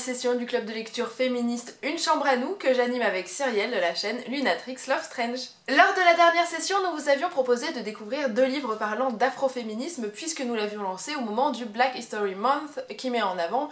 session du club de lecture féministe Une chambre à nous que j'anime avec Cyrielle de la chaîne Lunatrix Love Strange. Lors de la dernière session, nous vous avions proposé de découvrir 2 livres parlant d'afroféminisme puisque nous l'avions lancé au moment du Black History Month qui met en avant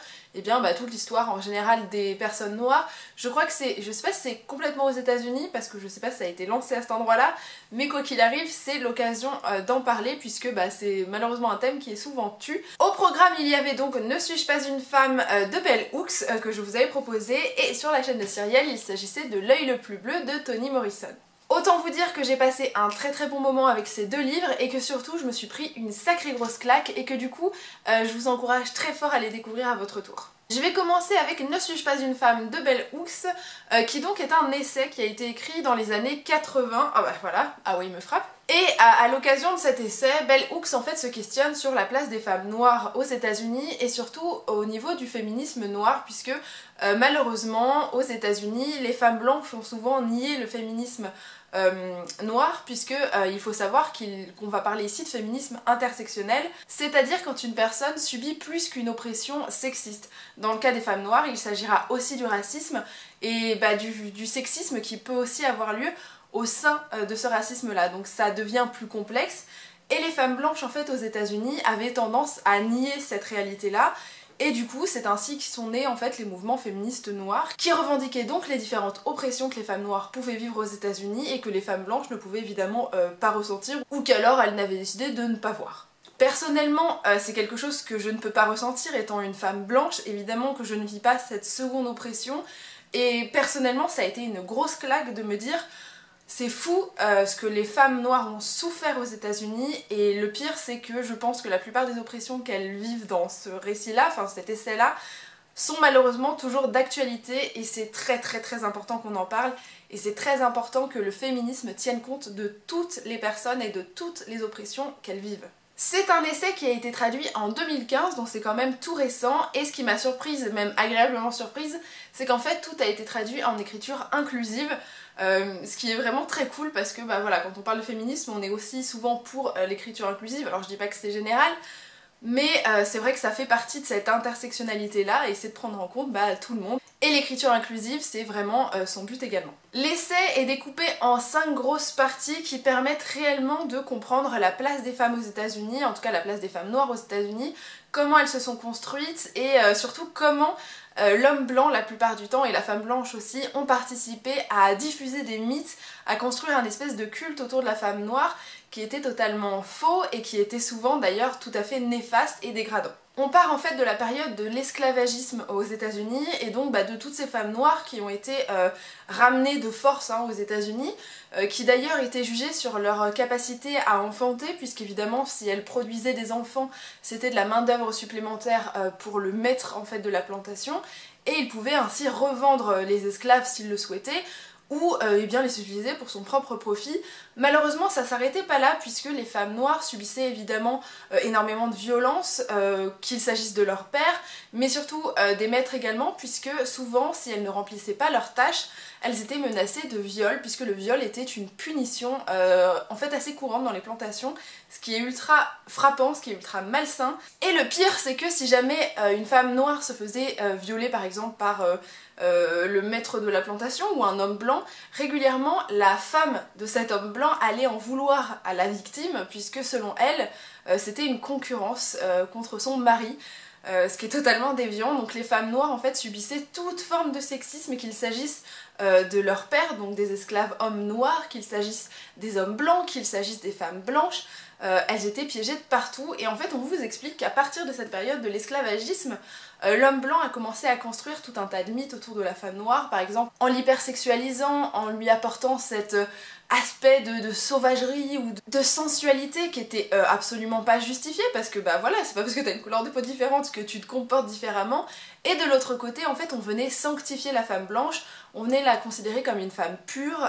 toute l'histoire en général des personnes noires. Je crois que je sais pas si c'est complètement aux États-Unis parce que je sais pas si ça a été lancé à cet endroit-là, mais quoi qu'il arrive, c'est l'occasion d'en parler puisque c'est malheureusement un thème qui est souvent tu. Au programme, il y avait donc Ne suis-je pas une femme de Bell Hooks que je vous avais proposé, et sur la chaîne de Cyrielle, il s'agissait de L'œil le plus bleu de Toni Morrison. Autant vous dire que j'ai passé un très bon moment avec ces 2 livres et que surtout je me suis pris une sacrée grosse claque et que du coup je vous encourage très fort à les découvrir à votre tour. Je vais commencer avec Ne suis-je pas une femme de Bell Hooks qui donc est un essai qui a été écrit dans les années 80. Ah bah voilà, ah oui il me frappe. Et à l'occasion de cet essai, Bell Hooks en fait se questionne sur la place des femmes noires aux États-Unis et surtout au niveau du féminisme noir puisque malheureusement aux États-Unis les femmes blanches ont souvent nié le féminisme noir puisque il faut savoir qu'on va parler ici de féminisme intersectionnel, c'est-à-dire quand une personne subit plus qu'une oppression sexiste. Dans le cas des femmes noires, il s'agira aussi du racisme et du sexisme qui peut aussi avoir lieu au sein de ce racisme-là, donc ça devient plus complexe. Et les femmes blanches en fait aux États-Unis avaient tendance à nier cette réalité-là. Et du coup, c'est ainsi que sont nés en fait les mouvements féministes noirs qui revendiquaient donc les différentes oppressions que les femmes noires pouvaient vivre aux États-Unis et que les femmes blanches ne pouvaient évidemment pas ressentir ou qu'alors elles n'avaient décidé de ne pas voir. Personnellement, c'est quelque chose que je ne peux pas ressentir étant une femme blanche, évidemment que je ne vis pas cette seconde oppression et personnellement ça a été une grosse claque de me dire c'est fou ce que les femmes noires ont souffert aux États-Unis et le pire c'est que je pense que la plupart des oppressions qu'elles vivent dans ce récit-là, enfin cet essai-là, sont malheureusement toujours d'actualité et c'est très important qu'on en parle et c'est très important que le féminisme tienne compte de toutes les personnes et de toutes les oppressions qu'elles vivent. C'est un essai qui a été traduit en 2015, donc c'est quand même tout récent, et ce qui m'a surprise, même agréablement surprise, c'est qu'en fait tout a été traduit en écriture inclusive, ce qui est vraiment très cool parce que voilà, quand on parle de féminisme, on est aussi souvent pour l'écriture inclusive, alors je dis pas que c'est général, mais c'est vrai que ça fait partie de cette intersectionnalité là et c'est de prendre en compte tout le monde. Et l'écriture inclusive c'est vraiment son but également. L'essai est découpé en 5 grosses parties qui permettent réellement de comprendre la place des femmes aux États-Unis, en tout cas la place des femmes noires aux États-Unis, comment elles se sont construites et surtout comment l'homme blanc la plupart du temps et la femme blanche aussi ont participé à diffuser des mythes, à construire un espèce de culte autour de la femme noire qui était totalement faux et qui était souvent d'ailleurs tout à fait néfaste et dégradant. On part en fait de la période de l'esclavagisme aux États-Unis et donc de toutes ces femmes noires qui ont été ramenées de force aux États-Unis, qui d'ailleurs étaient jugées sur leur capacité à enfanter, puisqu'évidemment si elles produisaient des enfants, c'était de la main-d'œuvre supplémentaire pour le maître en fait de la plantation, et ils pouvaient ainsi revendre les esclaves s'ils le souhaitaient, ou les utiliser pour son propre profit. Malheureusement ça s'arrêtait pas là puisque les femmes noires subissaient évidemment énormément de violences, qu'il s'agisse de leur père, mais surtout des maîtres également, puisque souvent si elles ne remplissaient pas leurs tâches, elles étaient menacées de viol, puisque le viol était une punition en fait assez courante dans les plantations, ce qui est ultra frappant, ce qui est ultra malsain. Et le pire c'est que si jamais une femme noire se faisait violer par exemple par le maître de la plantation ou un homme blanc, régulièrement la femme de cet homme blanc allait en vouloir à la victime puisque selon elle c'était une concurrence contre son mari. Ce qui est totalement déviant, donc les femmes noires en fait subissaient toute forme de sexisme, qu'il s'agisse de leur père, donc des esclaves hommes noirs, qu'il s'agisse des hommes blancs, qu'il s'agisse des femmes blanches, elles étaient piégées de partout et en fait on vous explique qu'à partir de cette période de l'esclavagisme, l'homme blanc a commencé à construire tout un tas de mythes autour de la femme noire, par exemple en l'hypersexualisant, en lui apportant cet aspect de sauvagerie ou de sensualité qui était absolument pas justifié parce que voilà, c'est pas parce que t'as une couleur de peau différente que tu te comportes différemment. Et de l'autre côté en fait on venait sanctifier la femme blanche, on venait la considérer comme une femme pure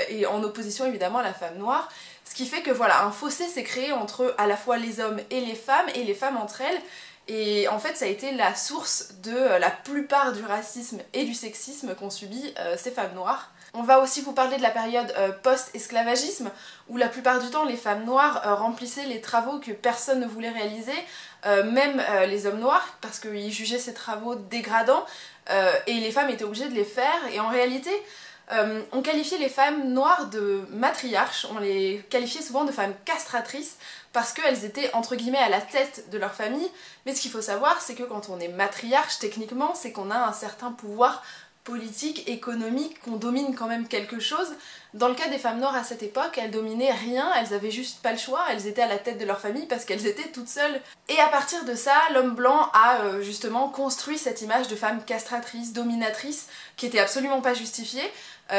et en opposition évidemment à la femme noire, ce qui fait que voilà, un fossé s'est créé entre à la fois les hommes et les femmes entre elles. Et en fait ça a été la source de la plupart du racisme et du sexisme qu'ont subi ces femmes noires. On va aussi vous parler de la période post-esclavagisme, où la plupart du temps les femmes noires remplissaient les travaux que personne ne voulait réaliser, même les hommes noirs, parce qu'ils jugeaient ces travaux dégradants, et les femmes étaient obligées de les faire, et en réalité on qualifiait les femmes noires de matriarches, on les qualifiait souvent de femmes castratrices parce qu'elles étaient entre guillemets à la tête de leur famille, mais ce qu'il faut savoir c'est que quand on est matriarche techniquement c'est qu'on a un certain pouvoir politique, économique, qu'on domine quand même quelque chose. Dans le cas des femmes noires à cette époque, elles dominaient rien, elles avaient juste pas le choix, elles étaient à la tête de leur famille parce qu'elles étaient toutes seules. Et à partir de ça, l'homme blanc a justement construit cette image de femme castratrice, dominatrice, qui était absolument pas justifiée,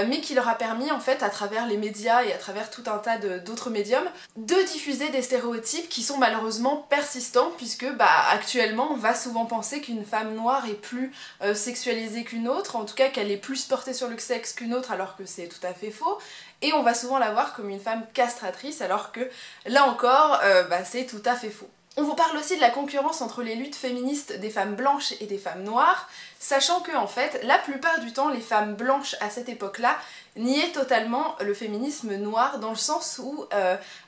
mais qui leur a permis en fait à travers les médias et à travers tout un tas d'autres médiums de diffuser des stéréotypes qui sont malheureusement persistants puisque actuellement on va souvent penser qu'une femme noire est plus sexualisée qu'une autre, en tout cas qu'elle est plus portée sur le sexe qu'une autre alors que c'est tout à fait faux, et on va souvent la voir comme une femme castratrice alors que là encore c'est tout à fait faux. On vous parle aussi de la concurrence entre les luttes féministes des femmes blanches et des femmes noires, sachant que en fait, la plupart du temps, les femmes blanches à cette époque-là niaient totalement le féminisme noir dans le sens où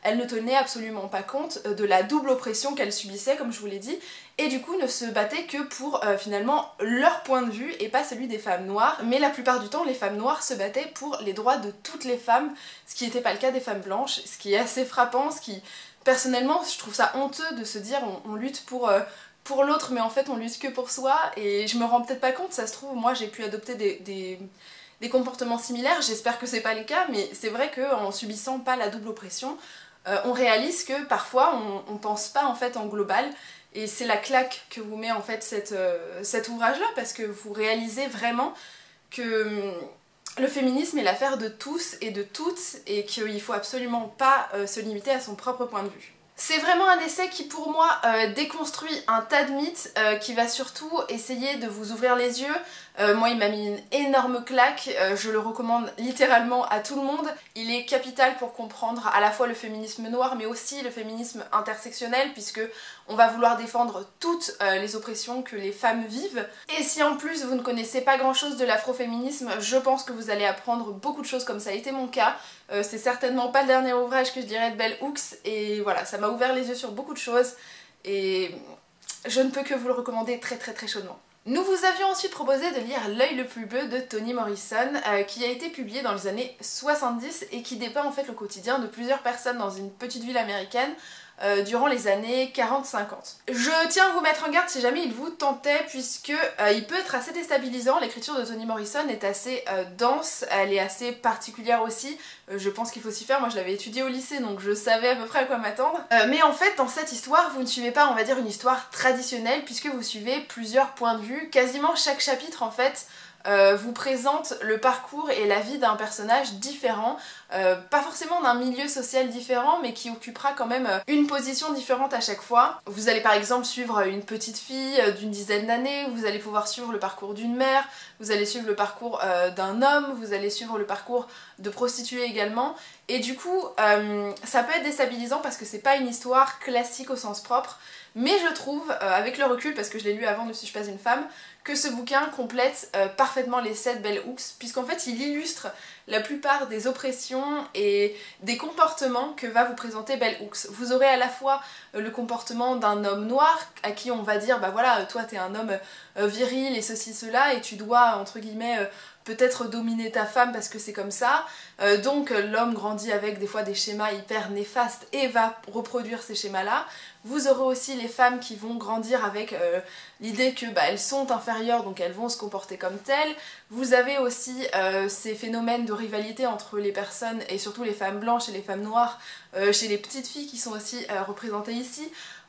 elles ne tenaient absolument pas compte de la double oppression qu'elles subissaient, comme je vous l'ai dit, et du coup ne se battaient que pour finalement leur point de vue et pas celui des femmes noires, mais la plupart du temps, les femmes noires se battaient pour les droits de toutes les femmes, ce qui n'était pas le cas des femmes blanches, ce qui est assez frappant, ce qui... Personnellement, je trouve ça honteux de se dire on lutte pour l'autre mais en fait on lutte que pour soi, et je me rends peut-être pas compte, ça se trouve moi j'ai pu adopter des comportements similaires, j'espère que c'est pas le cas, mais c'est vrai qu'en subissant pas la double oppression, on réalise que parfois on pense pas en fait en global, et c'est la claque que vous met en fait cet ouvrage-là, parce que vous réalisez vraiment que... le féminisme est l'affaire de tous et de toutes et qu'il faut absolument pas se limiter à son propre point de vue. C'est vraiment un essai qui pour moi déconstruit un tas de mythes, qui va surtout essayer de vous ouvrir les yeux. Moi il m'a mis une énorme claque, je le recommande littéralement à tout le monde. Il est capital pour comprendre à la fois le féminisme noir mais aussi le féminisme intersectionnel, puisque on va vouloir défendre toutes les oppressions que les femmes vivent. Et si en plus vous ne connaissez pas grand chose de l'afroféminisme, je pense que vous allez apprendre beaucoup de choses comme ça a été mon cas. C'est certainement pas le dernier ouvrage que je dirais de Bell Hooks, et voilà, ça m'a ouvert les yeux sur beaucoup de choses et je ne peux que vous le recommander très très très chaudement. Nous vous avions ensuite proposé de lire L'œil le plus bleu de Toni Morrison, qui a été publié dans les années 70 et qui dépeint en fait le quotidien de plusieurs personnes dans une petite ville américaine durant les années 40-50. Je tiens à vous mettre en garde si jamais il vous tentait, puisque il peut être assez déstabilisant. L'écriture de Toni Morrison est assez dense, elle est assez particulière aussi, je pense qu'il faut s'y faire, moi je l'avais étudiée au lycée donc je savais à peu près à quoi m'attendre. Mais en fait dans cette histoire vous ne suivez pas on va dire une histoire traditionnelle, puisque vous suivez plusieurs points de vue, quasiment chaque chapitre en fait vous présente le parcours et la vie d'un personnage différent, pas forcément d'un milieu social différent, mais qui occupera quand même une position différente à chaque fois. Vous allez par exemple suivre une petite fille d'une dizaine d'années, vous allez pouvoir suivre le parcours d'une mère, vous allez suivre le parcours d'un homme, vous allez suivre le parcours de prostituées également, et du coup ça peut être déstabilisant parce que c'est pas une histoire classique au sens propre, mais je trouve, avec le recul, parce que je l'ai lu avant Ne suis-je pas une femme, que ce bouquin complète parfaitement l'essai de Bell Hooks, puisqu'en fait il illustre la plupart des oppressions et des comportements que va vous présenter Bell Hooks. Vous aurez à la fois le comportement d'un homme noir à qui on va dire bah voilà, toi t'es un homme viril et ceci cela et tu dois entre guillemets peut-être dominer ta femme parce que c'est comme ça, donc l'homme grandit avec des fois des schémas hyper néfastes et va reproduire ces schémas là. Vous aurez aussi les femmes qui vont grandir avec l'idée que elles sont inférieures donc elles vont se comporter comme telles. Vous avez aussi ces phénomènes de rivalité entre les personnes et surtout les femmes blanches et les femmes noires chez les petites filles qui sont aussi représentées ici.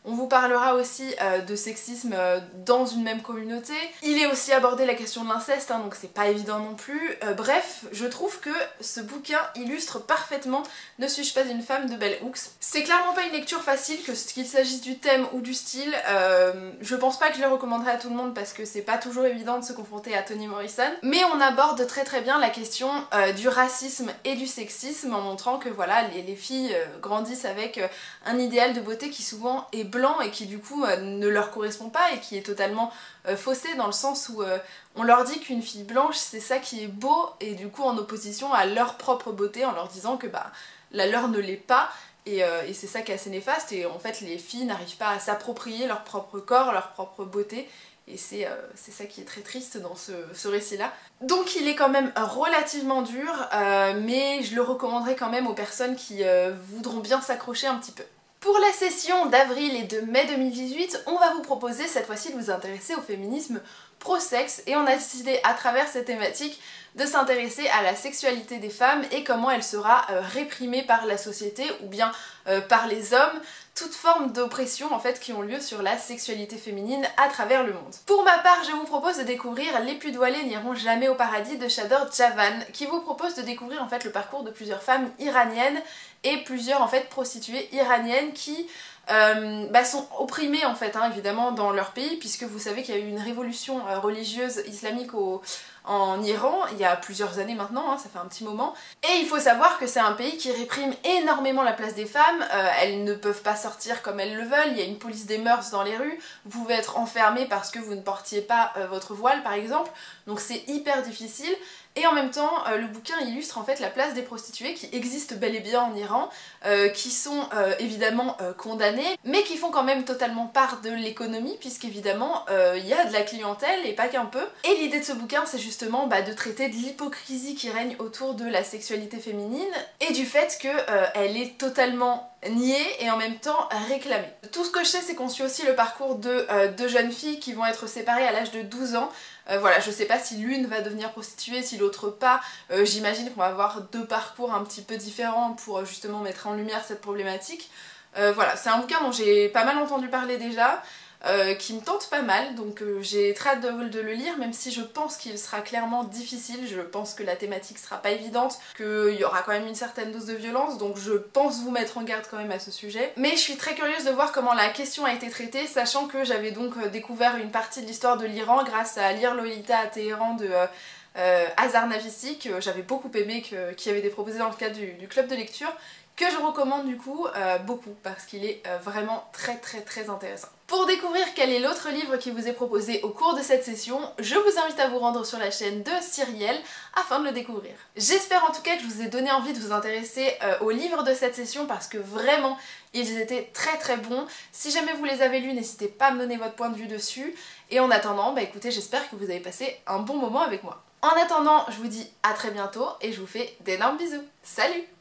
On vous parlera aussi de sexisme dans une même communauté. Il est aussi abordé la question de l'inceste, hein, donc c'est pas évident non plus. Bref, je trouve que ce bouquin illustre parfaitement Ne suis-je pas une femme de Bell Hooks. C'est clairement pas une lecture facile, qu'il s'agisse du thème ou du style. Je pense pas que je le recommanderais à tout le monde parce que c'est pas toujours évident de se confronter à Toni Morrison. Mais on aborde très très bien la question du racisme et du sexisme en montrant que voilà, les filles grandissent avec un idéal de beauté qui souvent est blanc et qui du coup ne leur correspond pas et qui est totalement faussé dans le sens où on leur dit qu'une fille blanche c'est ça qui est beau, et du coup en opposition à leur propre beauté en leur disant que la leur ne l'est pas, et c'est ça qui est assez néfaste, et en fait les filles n'arrivent pas à s'approprier leur propre corps, leur propre beauté, Et c'est ça qui est très triste dans ce récit-là. Donc il est quand même relativement dur, mais je le recommanderais quand même aux personnes qui voudront bien s'accrocher un petit peu. Pour la session d'avril et de mai 2018, on va vous proposer cette fois-ci de vous intéresser au féminisme pro-sexe et on a décidé à travers cette thématique de s'intéresser à la sexualité des femmes et comment elle sera réprimée par la société ou bien par les hommes, toute forme d'oppression en fait qui ont lieu sur la sexualité féminine à travers le monde. Pour ma part, je vous propose de découvrir Les plus voilées n'iront jamais au paradis de Chador Javan, qui vous propose de découvrir en fait le parcours de plusieurs femmes iraniennes et plusieurs en fait prostituées iraniennes qui sont opprimées en fait évidemment dans leur pays, puisque vous savez qu'il y a eu une révolution religieuse islamique en Iran il y a plusieurs années maintenant, ça fait un petit moment. Et il faut savoir que c'est un pays qui réprime énormément la place des femmes, elles ne peuvent pas sortir comme elles le veulent, il y a une police des mœurs dans les rues, vous pouvez être enfermé parce que vous ne portiez pas votre voile par exemple, donc c'est hyper difficile. Et en même temps, le bouquin illustre en fait la place des prostituées qui existent bel et bien en Iran, qui sont évidemment condamnées, mais qui font quand même totalement part de l'économie, puisqu'évidemment il y a de la clientèle et pas qu'un peu. Et l'idée de ce bouquin, c'est justement de traiter de l'hypocrisie qui règne autour de la sexualité féminine et du fait qu'elle est totalement niée et en même temps réclamée. Tout ce que je sais, c'est qu'on suit aussi le parcours de deux jeunes filles qui vont être séparées à l'âge de 12 ans. Voilà, je sais pas si l'une va devenir prostituée, si l'autre pas. J'imagine qu'on va avoir deux parcours un petit peu différents pour justement mettre en lumière cette problématique. Voilà, c'est un bouquin dont j'ai pas mal entendu parler déjà, qui me tente pas mal, donc j'ai très hâte de le lire, même si je pense qu'il sera clairement difficile. Je pense que la thématique sera pas évidente, qu'il y aura quand même une certaine dose de violence, donc je pense vous mettre en garde quand même à ce sujet. Mais je suis très curieuse de voir comment la question a été traitée, sachant que j'avais donc découvert une partie de l'histoire de l'Iran grâce à Lire Lolita à Téhéran de Azar Nafisi, que j'avais beaucoup aimé, qui avait été proposé dans le cadre du club de lecture, que je recommande du coup beaucoup parce qu'il est vraiment très intéressant. Pour découvrir quel est l'autre livre qui vous est proposé au cours de cette session, je vous invite à vous rendre sur la chaîne de Cyrielle afin de le découvrir. J'espère en tout cas que je vous ai donné envie de vous intéresser aux livres de cette session parce que vraiment ils étaient très bons. Si jamais vous les avez lus, n'hésitez pas à me donner votre point de vue dessus. Et en attendant, écoutez, j'espère que vous avez passé un bon moment avec moi. En attendant, je vous dis à très bientôt et je vous fais d'énormes bisous. Salut!